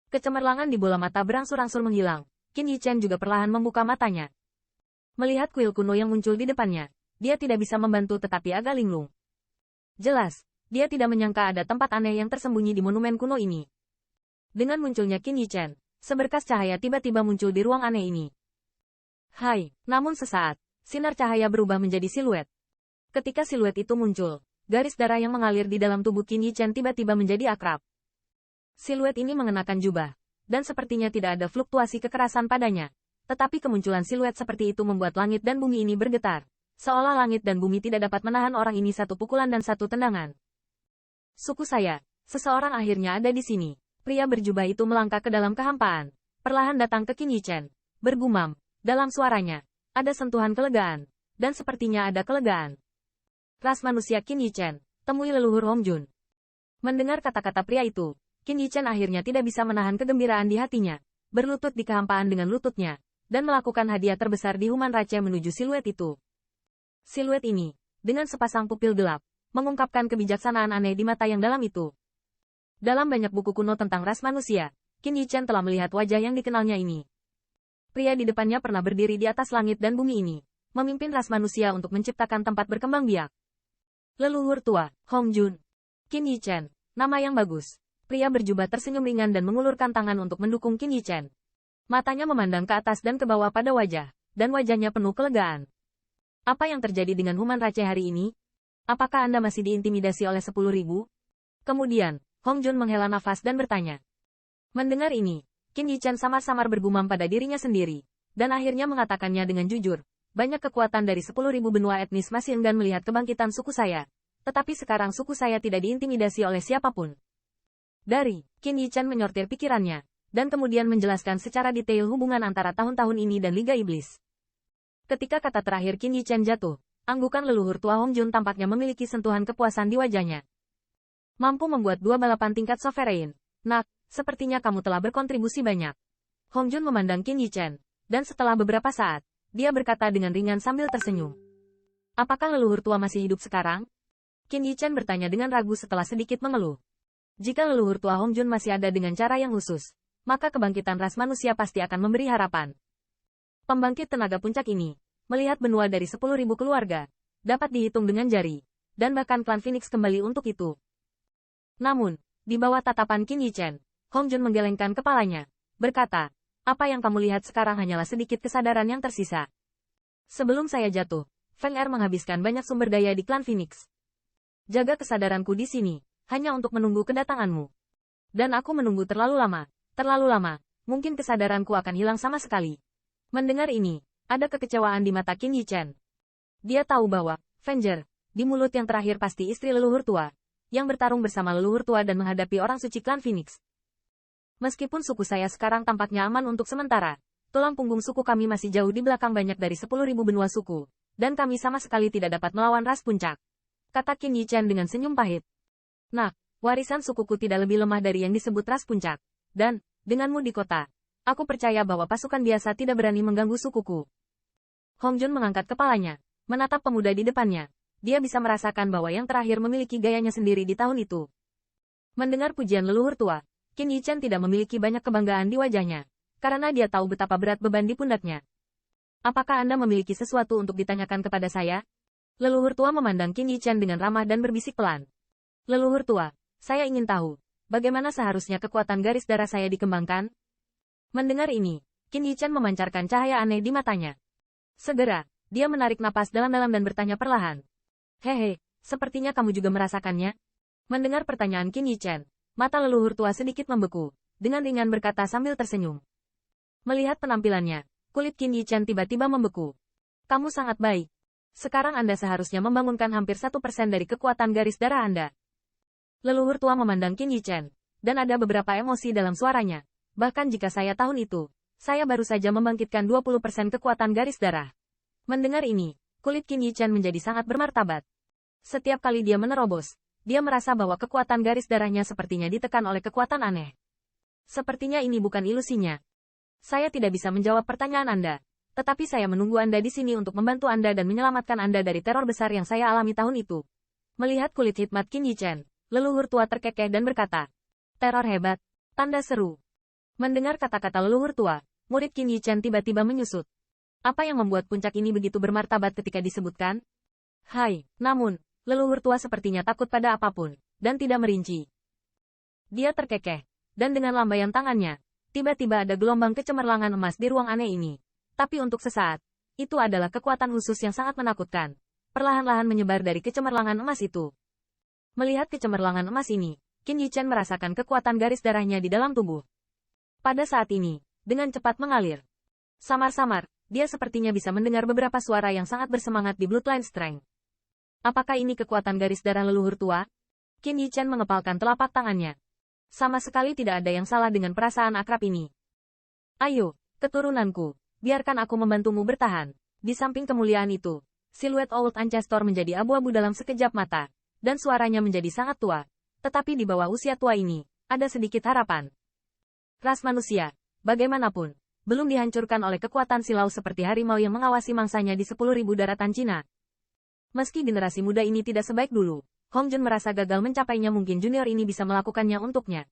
Kecemerlangan di bola mata berangsur-angsur menghilang. Qin Yichen juga perlahan membuka matanya. Melihat kuil kuno yang muncul di depannya, dia tidak bisa membantu tetapi agak linglung. Jelas, dia tidak menyangka ada tempat aneh yang tersembunyi di monumen kuno ini. Dengan munculnya Qin Yichen, seberkas cahaya tiba-tiba muncul di ruang aneh ini. Hai, namun sesaat, sinar cahaya berubah menjadi siluet. Ketika siluet itu muncul, garis darah yang mengalir di dalam tubuh Qin Yichen tiba-tiba menjadi akrab. Siluet ini mengenakan jubah, dan sepertinya tidak ada fluktuasi kekerasan padanya. Tetapi kemunculan siluet seperti itu membuat langit dan bumi ini bergetar. Seolah langit dan bumi tidak dapat menahan orang ini satu pukulan dan satu tendangan. Suku saya, seseorang akhirnya ada di sini. Pria berjubah itu melangkah ke dalam kehampaan. Perlahan datang ke Qin Yichen. Bergumam, dalam suaranya, ada sentuhan kelegaan. Dan sepertinya ada kelegaan. Ras manusia Qin Yichen, temui leluhur Hong Jun. Mendengar kata-kata pria itu, Qin Yichen akhirnya tidak bisa menahan kegembiraan di hatinya. Berlutut di kehampaan dengan lututnya. Dan melakukan hadiah terbesar di Human Rache menuju siluet itu. Siluet ini, dengan sepasang pupil gelap, mengungkapkan kebijaksanaan aneh di mata yang dalam itu. Dalam banyak buku kuno tentang ras manusia, Qin Yichen telah melihat wajah yang dikenalnya ini. Pria di depannya pernah berdiri di atas langit dan bumi ini, memimpin ras manusia untuk menciptakan tempat berkembang biak. Leluhur tua, Hong Jun. Qin Yichen, nama yang bagus. Pria berjubah tersenyum ringan dan mengulurkan tangan untuk mendukung Qin Yichen. Matanya memandang ke atas dan ke bawah pada wajah, dan wajahnya penuh kelegaan. Apa yang terjadi dengan Human Rache hari ini? Apakah Anda masih diintimidasi oleh 10.000? Kemudian, Hong Jun menghela nafas dan bertanya. Mendengar ini, Qin Yichen samar-samar bergumam pada dirinya sendiri, dan akhirnya mengatakannya dengan jujur. Banyak kekuatan dari 10.000 benua etnis masih enggan melihat kebangkitan suku saya. Tetapi sekarang suku saya tidak diintimidasi oleh siapapun. Qin Yichen menyortir pikirannya, dan kemudian menjelaskan secara detail hubungan antara tahun-tahun ini dan Liga Iblis. Ketika kata terakhir Qin Yichen jatuh, anggukan leluhur tua Hong Jun tampaknya memiliki sentuhan kepuasan di wajahnya. Mampu membuat 2 balapan tingkat sovereign. Nak, sepertinya kamu telah berkontribusi banyak. Hong Jun memandang Qin Yichen, dan setelah beberapa saat, dia berkata dengan ringan sambil tersenyum. Apakah leluhur tua masih hidup sekarang? Qin Yichen bertanya dengan ragu setelah sedikit mengeluh. Jika leluhur tua Hong Jun masih ada dengan cara yang khusus, maka kebangkitan ras manusia pasti akan memberi harapan. Pembangkit tenaga puncak ini, melihat benua dari 10.000 keluarga, dapat dihitung dengan jari, dan bahkan klan Phoenix kembali untuk itu. Namun, di bawah tatapan Qin Yichen, Hong Jun menggelengkan kepalanya, berkata, apa yang kamu lihat sekarang hanyalah sedikit kesadaran yang tersisa. Sebelum saya jatuh, Feng Er menghabiskan banyak sumber daya di klan Phoenix. Jaga kesadaranku di sini, hanya untuk menunggu kedatanganmu. Dan aku menunggu terlalu lama, mungkin kesadaranku akan hilang sama sekali. Mendengar ini, ada kekecewaan di mata Qin Yichen. Dia tahu bahwa, Venger, di mulut yang terakhir pasti istri leluhur tua, yang bertarung bersama leluhur tua dan menghadapi orang suci klan Phoenix. Meskipun suku saya sekarang tampaknya aman untuk sementara, tulang punggung suku kami masih jauh di belakang banyak dari 10.000 benua suku, dan kami sama sekali tidak dapat melawan ras puncak. Kata Qin Yichen dengan senyum pahit. Nak, warisan sukuku tidak lebih lemah dari yang disebut ras puncak. Dan, denganmu di kota, aku percaya bahwa pasukan biasa tidak berani mengganggu sukuku. Hong Jun mengangkat kepalanya, menatap pemuda di depannya. Dia bisa merasakan bahwa yang terakhir memiliki gayanya sendiri di tahun itu. Mendengar pujian leluhur tua, Qin Yichen tidak memiliki banyak kebanggaan di wajahnya, karena dia tahu betapa berat beban di pundaknya. Apakah Anda memiliki sesuatu untuk ditanyakan kepada saya? Leluhur tua memandang Qin Yichen dengan ramah dan berbisik pelan. Leluhur tua, saya ingin tahu, bagaimana seharusnya kekuatan garis darah saya dikembangkan? Mendengar ini, Qin Yichen memancarkan cahaya aneh di matanya. Segera, dia menarik napas dalam-dalam dan bertanya perlahan. Hehe, sepertinya kamu juga merasakannya? Mendengar pertanyaan Qin Yichen, mata leluhur tua sedikit membeku, dengan ringan berkata sambil tersenyum. Melihat penampilannya, kulit Qin Yichen tiba-tiba membeku. Kamu sangat baik. Sekarang Anda seharusnya membangunkan hampir 1% dari kekuatan garis darah Anda. Leluhur tua memandang Qin Yichen, dan ada beberapa emosi dalam suaranya. Bahkan jika saya tahun itu, saya baru saja membangkitkan 20% kekuatan garis darah. Mendengar ini, kulit Qin Yichen menjadi sangat bermartabat. Setiap kali dia menerobos, dia merasa bahwa kekuatan garis darahnya sepertinya ditekan oleh kekuatan aneh. Sepertinya ini bukan ilusinya. Saya tidak bisa menjawab pertanyaan Anda, tetapi saya menunggu Anda di sini untuk membantu Anda dan menyelamatkan Anda dari teror besar yang saya alami tahun itu. Melihat kulit hikmat Qin Yichen, leluhur tua terkekeh dan berkata, teror hebat, tanda seru. Mendengar kata-kata leluhur tua, murid Qin Yichen tiba-tiba menyusut. Apa yang membuat puncak ini begitu bermartabat ketika disebutkan? Hai, namun, leluhur tua sepertinya takut pada apapun, dan tidak merinci. Dia terkekeh, dan dengan lambaian tangannya, tiba-tiba ada gelombang kecemerlangan emas di ruang aneh ini. Tapi untuk sesaat, itu adalah kekuatan khusus yang sangat menakutkan. Perlahan-lahan menyebar dari kecemerlangan emas itu. Melihat kecemerlangan emas ini, Qin Yichen merasakan kekuatan garis darahnya di dalam tubuh. Pada saat ini, dengan cepat mengalir. Samar-samar, dia sepertinya bisa mendengar beberapa suara yang sangat bersemangat di Bloodline Strength. Apakah ini kekuatan garis darah leluhur tua? Qin Yichen mengepalkan telapak tangannya. Sama sekali tidak ada yang salah dengan perasaan akrab ini. Ayo, keturunanku, biarkan aku membantumu bertahan. Di samping kemuliaan itu, siluet Old Ancestor menjadi abu-abu dalam sekejap mata, dan suaranya menjadi sangat tua. Tetapi di bawah usia tua ini, ada sedikit harapan. Ras manusia, bagaimanapun, belum dihancurkan oleh kekuatan silau seperti harimau yang mengawasi mangsanya di 10.000 daratan Cina. Meski generasi muda ini tidak sebaik dulu, Hong Jun merasa gagal mencapainya, mungkin junior ini bisa melakukannya untuknya.